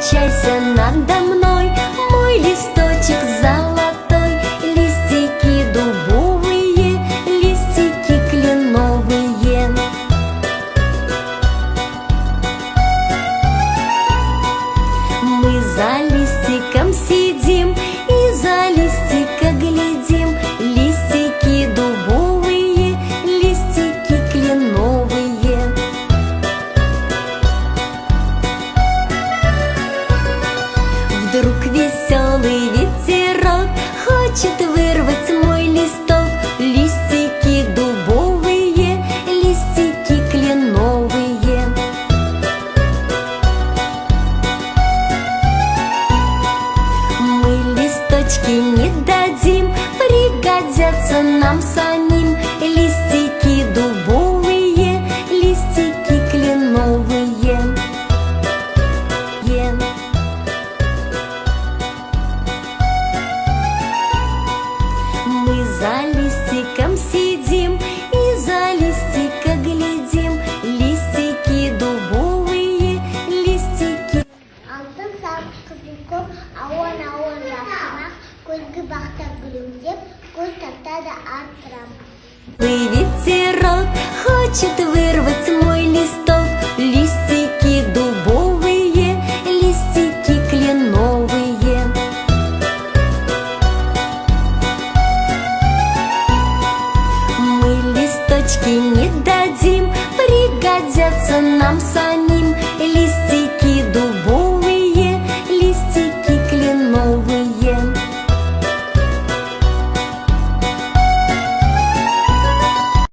качайся надо мной, мой листочек золотой. Листики дубовые, листики кленовые. Мы за листиком сидим и за листика глядим. Листики дубовые, листики кленовые. Вдруг веселый ветерок хочет вырвать мой листок. Листики дубовые, листики кленовые. Мы листочки не дадим, пригодятся нам самим. Листики дубовые, листики кленовые. Мы за листиком сидим и за листика глядим. Листики дубовые, листики. Алтын сары қызыл көп, ауан-ауан жасымақ, көзгі бақта гүлімдеп, көз тартады арттырам. Ветерок хочет вырвать мой листок. Листики дубовые, листики кленовые. Мы листочки не дадим, пригодятся нам самим.